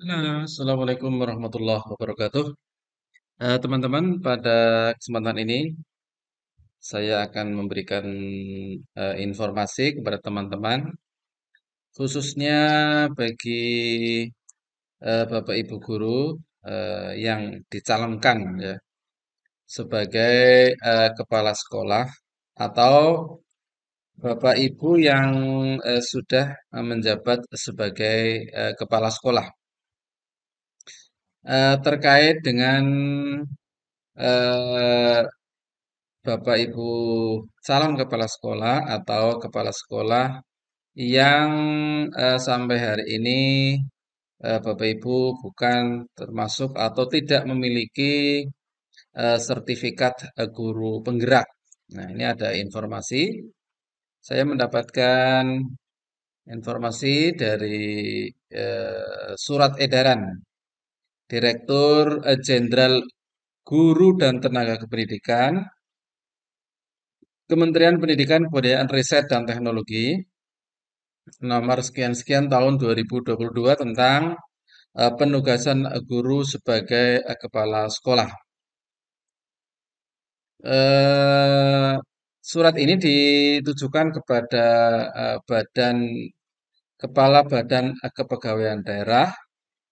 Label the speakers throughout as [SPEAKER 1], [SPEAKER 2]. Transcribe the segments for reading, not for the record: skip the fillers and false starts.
[SPEAKER 1] Nah, Assalamualaikum warahmatullahi wabarakatuh. Teman-teman, pada kesempatan ini saya akan memberikan informasi kepada teman-teman, khususnya bagi Bapak Ibu guru yang dicalonkan ya sebagai kepala sekolah atau Bapak Ibu yang sudah menjabat sebagai kepala sekolah. Terkait dengan eh, Bapak Ibu calon kepala sekolah atau kepala sekolah yang sampai hari ini Bapak Ibu bukan termasuk atau tidak memiliki sertifikat guru penggerak. Nah, ini ada informasi. Saya mendapatkan informasi dari surat edaran Direktur Jenderal Guru dan Tenaga Kependidikan Kementerian Pendidikan, Kebudayaan, Riset, dan Teknologi nomor sekian-sekian tahun 2022 tentang penugasan guru sebagai kepala sekolah. Eh, Surat ini ditujukan kepada badan kepala badan kepegawaian daerah,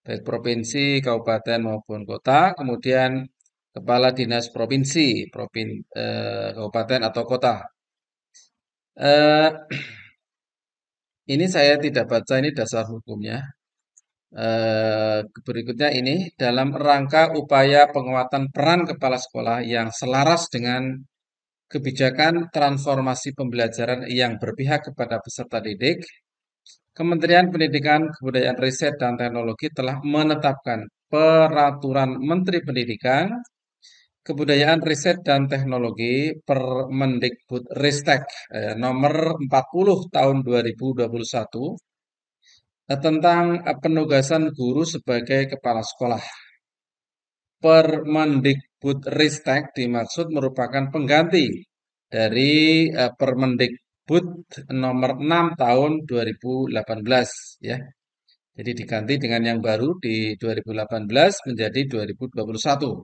[SPEAKER 1] baik provinsi, kabupaten maupun kota, kemudian kepala dinas provinsi, kabupaten atau kota. Eh, ini saya tidak baca ini dasar hukumnya. Berikutnya ini dalam rangka upaya penguatan peran kepala sekolah yang selaras dengan kebijakan transformasi pembelajaran yang berpihak kepada peserta didik, Kementerian Pendidikan, Kebudayaan, Riset, dan Teknologi telah menetapkan Peraturan Menteri Pendidikan, Kebudayaan, Riset, dan Teknologi Permendikbudristek nomor 40 tahun 2021 tentang penugasan guru sebagai kepala sekolah. Permendikbudristek dimaksud merupakan pengganti dari Permendikbud nomor 6 tahun 2018 ya. Jadi diganti dengan yang baru di 2018 menjadi 2021.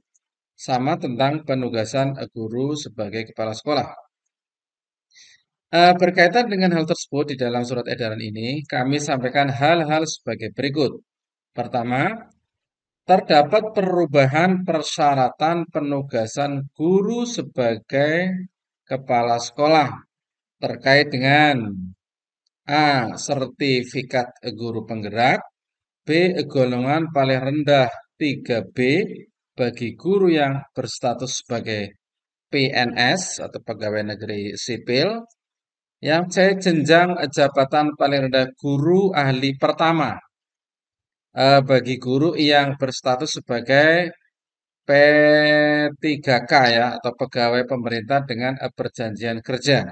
[SPEAKER 1] Sama tentang penugasan guru sebagai kepala sekolah. Berkaitan dengan hal tersebut di dalam surat edaran ini, kami sampaikan hal-hal sebagai berikut. Pertama, terdapat perubahan persyaratan penugasan guru sebagai kepala sekolah terkait dengan A. Sertifikat guru penggerak, B. Golongan paling rendah 3B bagi guru yang berstatus sebagai PNS atau pegawai negeri sipil, yang C. Jenjang jabatan paling rendah guru ahli pertama bagi guru yang berstatus sebagai P3K ya atau pegawai pemerintah dengan perjanjian kerja.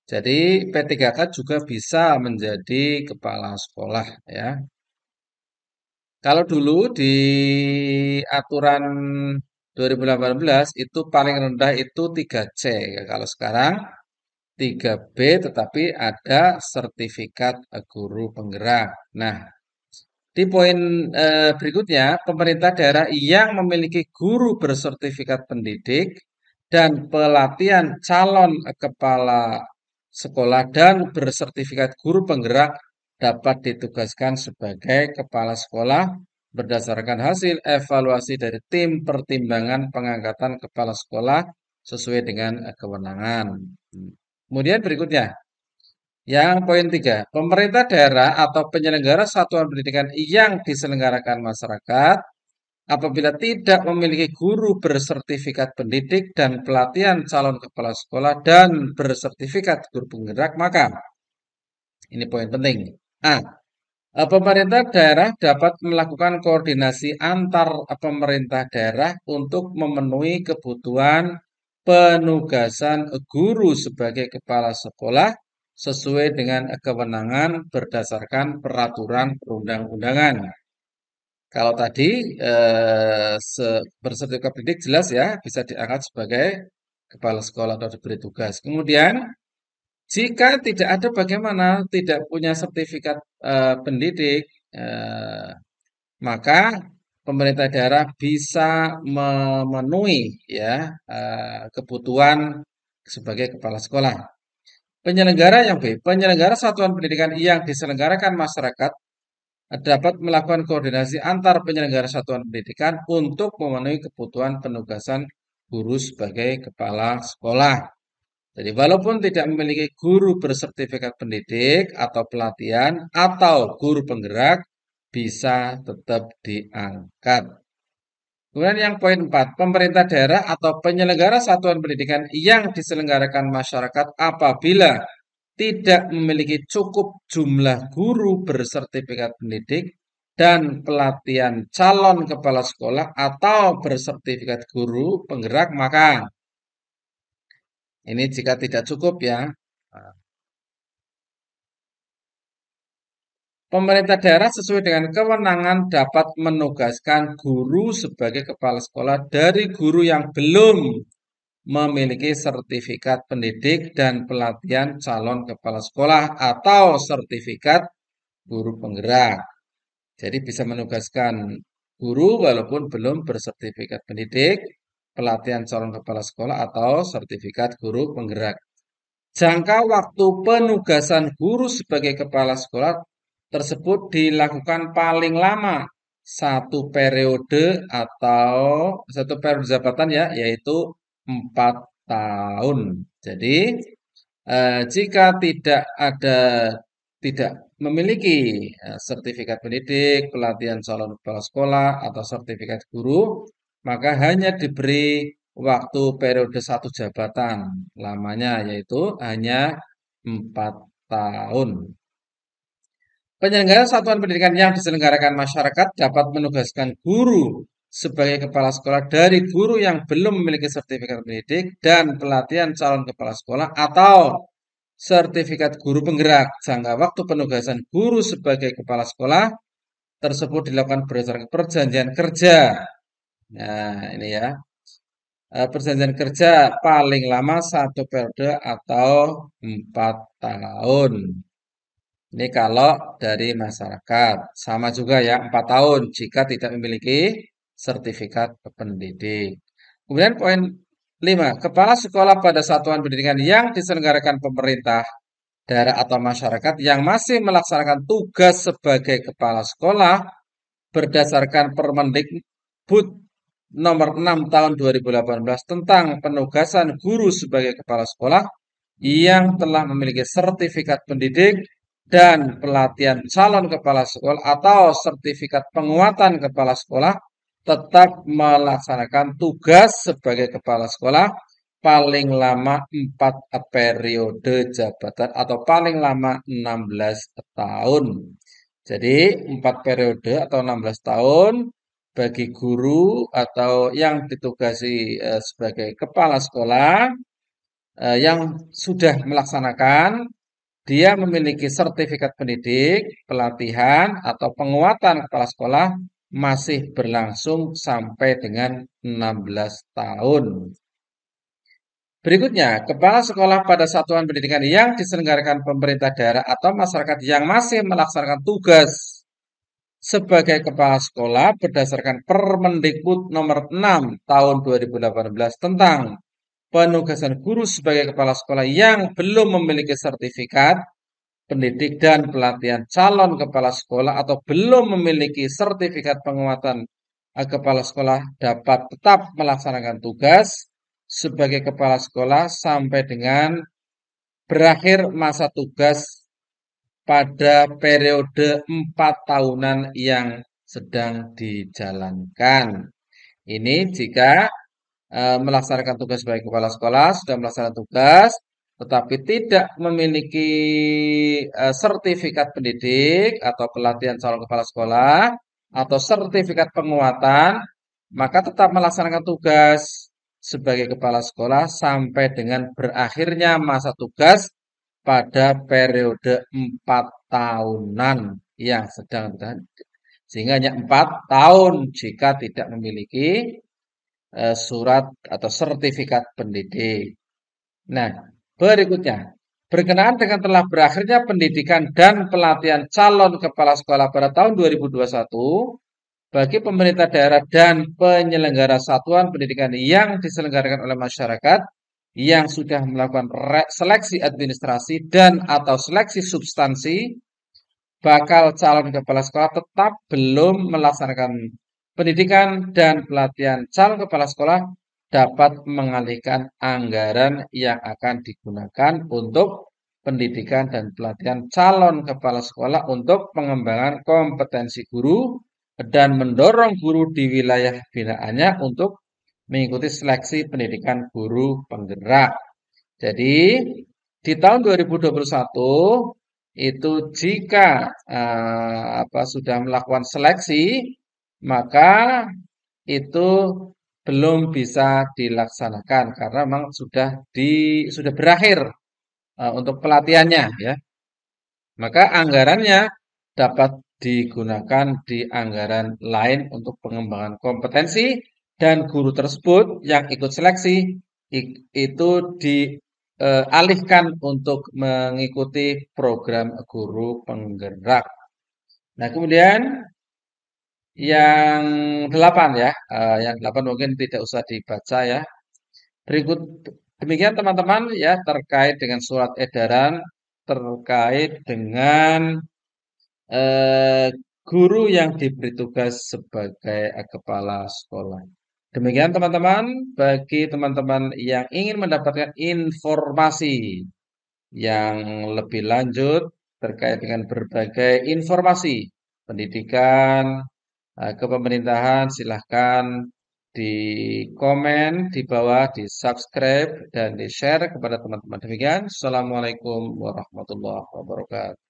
[SPEAKER 1] Jadi P3K juga bisa menjadi kepala sekolah ya. Kalau dulu di aturan 2018 itu paling rendah itu 3C. Kalau sekarang 3B tetapi ada sertifikat guru penggerak. Nah, di poin berikutnya, pemerintah daerah yang memiliki guru bersertifikat pendidik dan pelatihan calon kepala sekolah dan bersertifikat guru penggerak dapat ditugaskan sebagai kepala sekolah berdasarkan hasil evaluasi dari tim pertimbangan pengangkatan kepala sekolah sesuai dengan kewenangan. Kemudian berikutnya, yang poin 3, pemerintah daerah atau penyelenggara satuan pendidikan yang diselenggarakan masyarakat apabila tidak memiliki guru bersertifikat pendidik dan pelatihan calon kepala sekolah dan bersertifikat guru penggerak, maka ini poin penting. A. Pemerintah daerah dapat melakukan koordinasi antar pemerintah daerah untuk memenuhi kebutuhan penugasan guru sebagai kepala sekolah sesuai dengan kewenangan berdasarkan peraturan perundang-undangan. Kalau tadi bersertifikat pendidik jelas ya bisa diangkat sebagai kepala sekolah atau diberi tugas. Kemudian jika tidak ada bagaimana tidak punya sertifikat pendidik, maka pemerintah daerah bisa memenuhi ya kebutuhan sebagai kepala sekolah. Penyelenggara satuan pendidikan yang diselenggarakan masyarakat dapat melakukan koordinasi antar penyelenggara satuan pendidikan untuk memenuhi kebutuhan penugasan guru sebagai kepala sekolah. Jadi walaupun tidak memiliki guru bersertifikat pendidik atau pelatihan atau guru penggerak bisa tetap diangkat. Kemudian yang poin 4, pemerintah daerah atau penyelenggara satuan pendidikan yang diselenggarakan masyarakat apabila tidak memiliki cukup jumlah guru bersertifikat pendidik dan pelatihan calon kepala sekolah atau bersertifikat guru penggerak, maka ini jika tidak cukup ya, pemerintah daerah sesuai dengan kewenangan dapat menugaskan guru sebagai kepala sekolah dari guru yang belum memiliki sertifikat pendidik dan pelatihan calon kepala sekolah atau sertifikat guru penggerak. Jadi bisa menugaskan guru walaupun belum bersertifikat pendidik, pelatihan calon kepala sekolah atau sertifikat guru penggerak. Jangka waktu penugasan guru sebagai kepala sekolah tersebut dilakukan paling lama satu periode jabatan ya, yaitu 4 tahun. Jadi jika tidak memiliki sertifikat pendidik, pelatihan calon kepala sekolah atau sertifikat guru, maka hanya diberi waktu periode satu jabatan lamanya yaitu hanya 4 tahun. Penyelenggara satuan pendidikan yang diselenggarakan masyarakat dapat menugaskan guru sebagai kepala sekolah dari guru yang belum memiliki sertifikat pendidik dan pelatihan calon kepala sekolah atau sertifikat guru penggerak. Jangka waktu penugasan guru sebagai kepala sekolah tersebut dilakukan berdasarkan perjanjian kerja. Nah, ini ya. Perjanjian kerja paling lama satu periode atau 4 tahun. Ini kalau dari masyarakat. Sama juga ya, 4 tahun jika tidak memiliki sertifikat pendidik. Kemudian poin 5, kepala sekolah pada satuan pendidikan yang diselenggarakan pemerintah daerah atau masyarakat yang masih melaksanakan tugas sebagai kepala sekolah berdasarkan Permendikbud nomor 6 tahun 2018 tentang penugasan guru sebagai kepala sekolah yang telah memiliki sertifikat pendidik dan pelatihan calon kepala sekolah atau sertifikat penguatan kepala sekolah tetap melaksanakan tugas sebagai kepala sekolah paling lama 4 periode jabatan atau paling lama 16 tahun. Jadi 4 periode atau 16 tahun bagi guru atau yang ditugasi sebagai kepala sekolah yang sudah melaksanakan, dia memiliki sertifikat pendidik, pelatihan, atau penguatan kepala sekolah masih berlangsung sampai dengan 16 tahun. Berikutnya, kepala sekolah pada satuan pendidikan yang diselenggarakan pemerintah daerah atau masyarakat yang masih melaksanakan tugas sebagai kepala sekolah berdasarkan Permendikbud nomor 6 tahun 2018 tentang penugasan guru sebagai kepala sekolah yang belum memiliki sertifikat pendidik dan pelatihan calon kepala sekolah atau belum memiliki sertifikat penguatan kepala sekolah dapat tetap melaksanakan tugas sebagai kepala sekolah sampai dengan berakhir masa tugas pada periode 4 tahunan yang sedang dijalankan. Ini jika melaksanakan tugas sebagai kepala sekolah, sudah melaksanakan tugas, tetapi tidak memiliki sertifikat pendidik atau pelatihan calon kepala sekolah atau sertifikat penguatan, maka tetap melaksanakan tugas sebagai kepala sekolah sampai dengan berakhirnya masa tugas pada periode 4 tahunan yang sedang berjalan. Sehingga hanya 4 tahun jika tidak memiliki surat atau sertifikat pendidik. Nah, berikutnya, berkenaan dengan telah berakhirnya pendidikan dan pelatihan calon kepala sekolah pada tahun 2021, bagi pemerintah daerah dan penyelenggara satuan pendidikan yang diselenggarakan oleh masyarakat yang sudah melakukan seleksi administrasi dan atau seleksi substansi, bakal calon kepala sekolah tetap belum melaksanakan pendidikan dan pelatihan calon kepala sekolah dapat mengalihkan anggaran yang akan digunakan untuk pendidikan dan pelatihan calon kepala sekolah untuk pengembangan kompetensi guru dan mendorong guru di wilayah binaannya untuk mengikuti seleksi pendidikan guru penggerak. Jadi di tahun 2021 itu jika sudah melakukan seleksi, maka itu belum bisa dilaksanakan karena memang sudah berakhir untuk pelatihannya ya. Maka anggarannya dapat digunakan di anggaran lain untuk pengembangan kompetensi dan guru tersebut yang ikut seleksi itu dialihkan untuk mengikuti program guru penggerak. Nah, kemudian yang 8 ya, yang 8 mungkin tidak usah dibaca ya. Berikut demikian teman-teman ya terkait dengan surat edaran terkait dengan eh, guru yang diberi tugas sebagai kepala sekolah. Demikian teman-teman, bagi teman-teman yang ingin mendapatkan informasi yang lebih lanjut terkait dengan berbagai informasi pendidikan, kepemerintahan, silahkan di komen di bawah, di subscribe dan di share kepada teman-teman. Demikian, Assalamualaikum warahmatullahi wabarakatuh.